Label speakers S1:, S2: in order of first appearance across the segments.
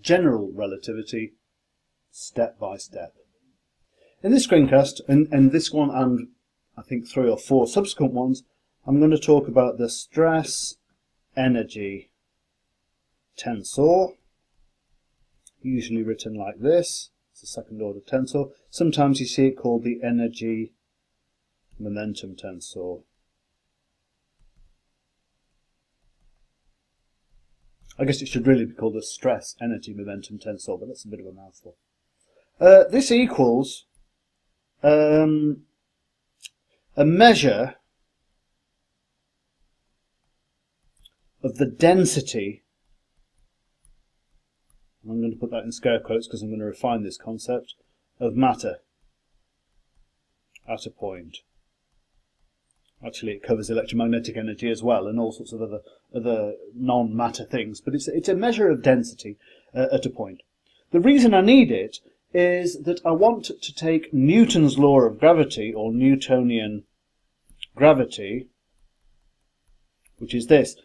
S1: general relativity step by step. In this screencast, and this one and I think 3 or 4 subsequent ones, I'm going to talk about the stress energy tensor, usually written like this. It's a second order tensor. Sometimes you see it called the energy momentum tensor. I guess it should really be called the stress energy momentum tensor, but that's a bit of a mouthful. This equals a measure of the density, and I'm going to put that in scare quotes because I'm going to refine this concept, of matter at a point. Actually, it covers electromagnetic energy as well and all sorts of other non-matter things, but it's a measure of density at a point. The reason I need it is that I want to take Newton's law of gravity, or Newtonian gravity, which is this,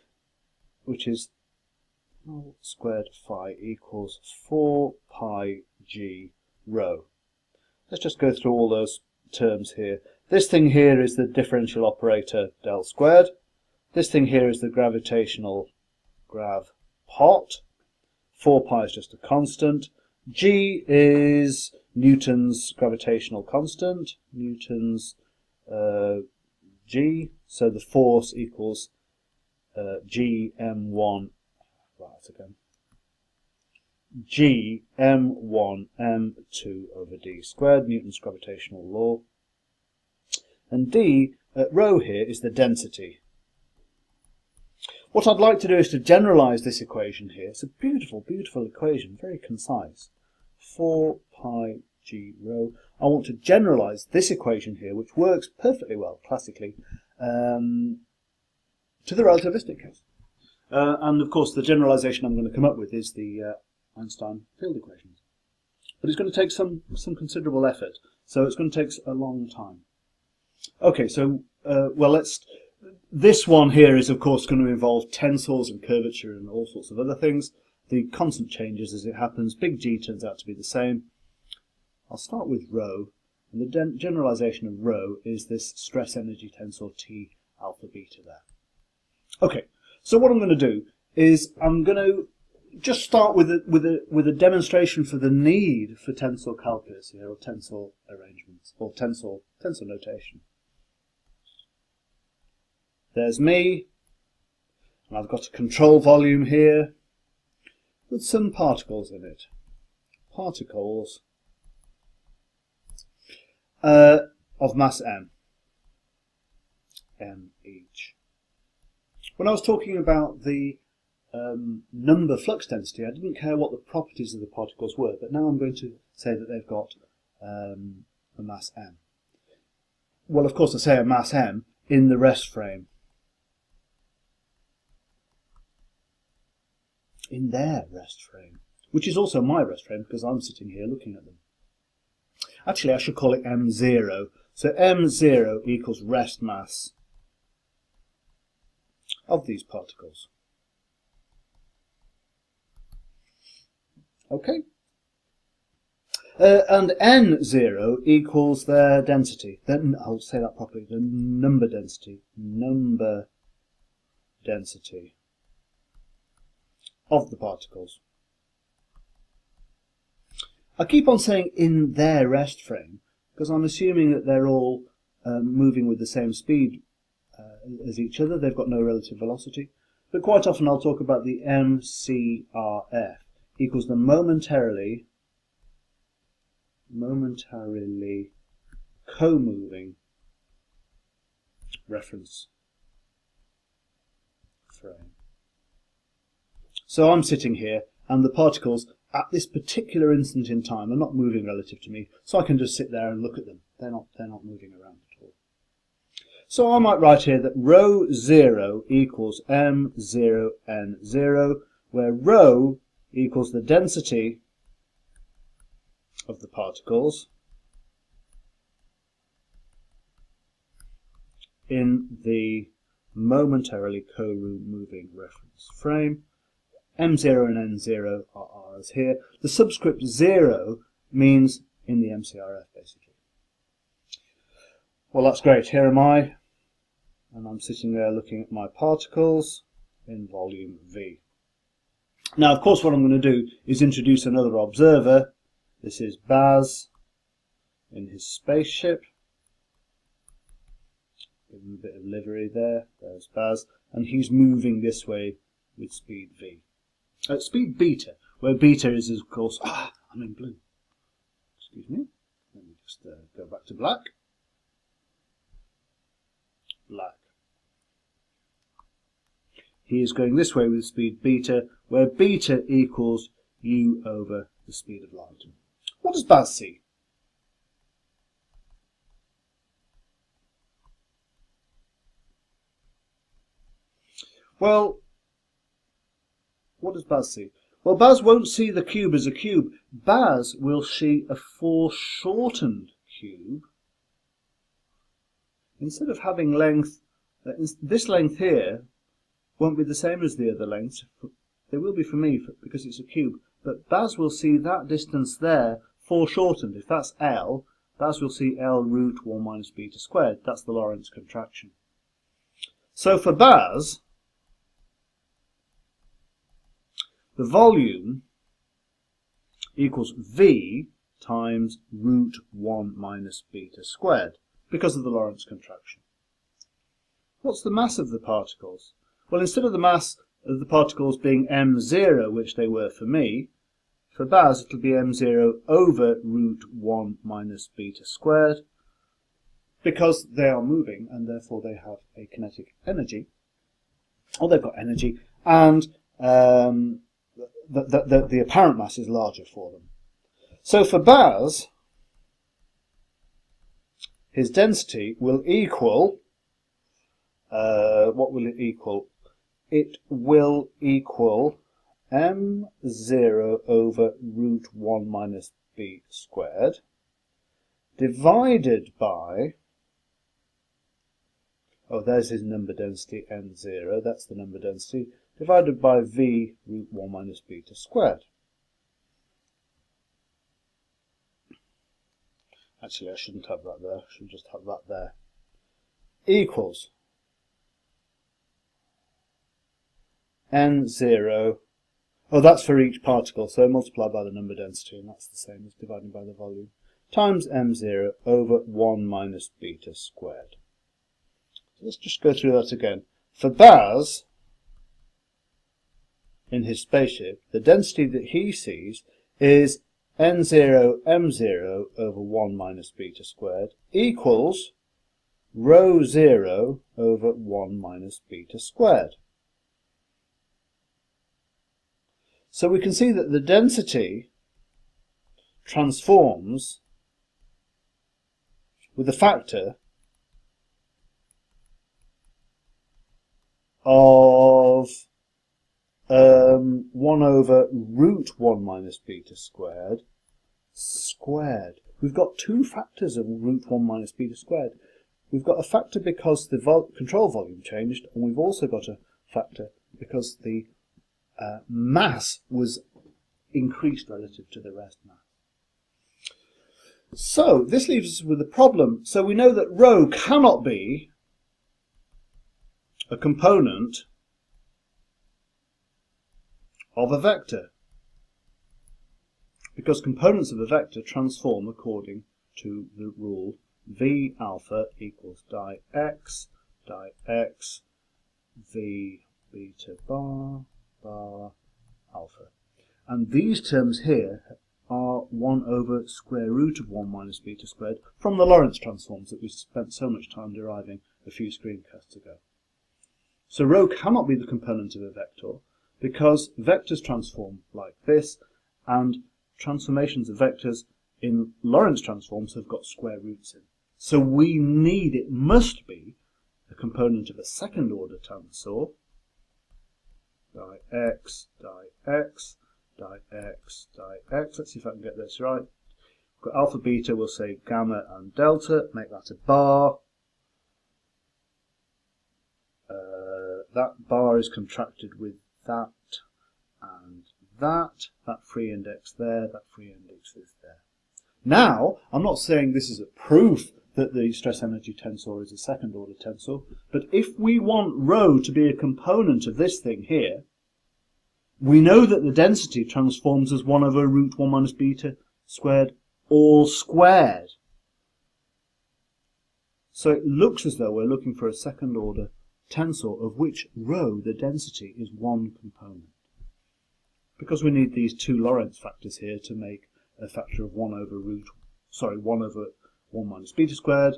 S1: which is L squared phi equals 4 pi g rho. Let's just go through all those terms here. This thing here is the differential operator del squared. This thing here is the gravitational grav pot. 4 pi is just a constant. G is Newton's gravitational constant. Newton's G. So the force equals G m1. Right again. G m1 m2 over d squared. Newton's gravitational law. And d, rho here, is the density. What I'd like to do is to generalise this equation here. It's a beautiful, beautiful equation, very concise. 4 pi g rho. I want to generalise this equation here, which works perfectly well, classically, to the relativistic case. And of course, the generalisation I'm going to come up with is the Einstein field equations. But it's going to take some considerable effort, so it's going to take a long time. Okay, so this one here is of course going to involve tensors and curvature and all sorts of other things. The constant changes as it happens. Big G turns out to be the same. I'll start with rho, and the generalization of rho is this stress energy tensor T alpha beta there. Okay, so what I'm going to do is I'm going to just start with a demonstration for the need for tensor calculus here, or tensor arrangements, or tensor notation. There's me, and I've got a control volume here with some particles in it. Particles of mass m each. When I was talking about the number flux density, I didn't care what the properties of the particles were, but now I'm going to say that they've got a mass m. Well, of course I say a mass m in the rest frame. In their rest frame, which is also my rest frame because I'm sitting here looking at them. Actually, I should call it m0. So m0 equals rest mass of these particles. Okay. And n0 equals their density. Then I'll say that properly. The number density. Number density of the particles. I keep on saying in their rest frame because I'm assuming that they're all moving with the same speed as each other. They've got no relative velocity. But quite often I'll talk about the MCRF equals the momentarily co-moving reference frame. So I'm sitting here and the particles at this particular instant in time are not moving relative to me, so I can just sit there and look at them. They're not moving around at all. So I might write here that rho 0 equals m0 n0, where rho equals the density of the particles in the momentarily co-moving reference frame. M0 and N0 are R's here. The subscript 0 means in the MCRF, basically. Well, that's great. Here am I, and I'm sitting there looking at my particles in volume V. Now, of course, what I'm going to do is introduce another observer. This is Baz in his spaceship. Give him a bit of livery there. There's Baz. And he's moving this way with speed V. Speed beta, where beta is, of course... I'm in blue. Excuse me. Let me just go back to black. Black. He is going this way with speed beta, where beta equals u over the speed of light. What does Baz see? Well, what does Baz see? Well, Baz won't see the cube as a cube. Baz will see a foreshortened cube. Instead of having length, this length here won't be the same as the other lengths. They will be for me because it's a cube. But Baz will see that distance there foreshortened. If that's L, Baz will see L root 1 minus beta squared. That's the Lorentz contraction. So for Baz, the volume equals V times root 1 minus beta squared because of the Lorentz contraction. What's the mass of the particles? Well, instead of the mass of the particles being m0, which they were for me, for Baz it'll be m0 over root 1 minus beta squared, because they are moving and therefore they have a kinetic energy, or they've got energy, and the apparent mass is larger for them. So for Baz, his density will equal, what will it equal? It will equal m0 over root 1 minus b squared divided by, there's his number density, n0, that's the number density, divided by v root 1 minus beta squared. Actually, I shouldn't have that there, I should just have that there. Equals n0, that's for each particle, so multiply by the number density, and that's the same as dividing by the volume, times m0 over 1 minus beta squared. So let's just go through that again. For Baz, in his spaceship, the density that he sees is n0 m0 over 1 minus beta squared equals rho 0 over 1 minus beta squared. So we can see that the density transforms with a factor of 1 over root 1 minus beta squared squared. We've got two factors of root 1 minus beta squared. We've got a factor because the control volume changed, and we've also got a factor because the mass was increased relative to the rest mass. So this leaves us with a problem. So we know that rho cannot be a component of a vector, because components of a vector transform according to the rule V alpha equals di x V beta bar alpha. And these terms here are 1 over square root of 1 minus beta squared from the Lorentz transforms that we spent so much time deriving a few screencasts ago. So rho cannot be the component of a vector because vectors transform like this, and transformations of vectors in Lorentz transforms have got square roots in. So it must be a component of a second order tensor, di x, let's see if I can get this right. We've got alpha, beta, we'll say gamma and delta, make that a bar. That bar is contracted with that and that free index there, that free index is there. Now, I'm not saying this is a proof that the stress energy tensor is a second order tensor, but if we want rho to be a component of this thing here, we know that the density transforms as 1 over root 1 minus beta squared all squared. So it looks as though we're looking for a second order tensor of which rho, the density, is one component. Because we need these two Lorentz factors here to make a factor of 1 over 1 minus beta squared,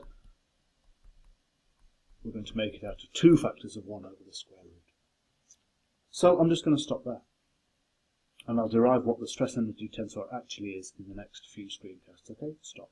S1: we're going to make it out of two factors of 1 over the square root. So I'm just going to stop there. And I'll derive what the stress energy tensor actually is in the next few screencasts. Okay, stop.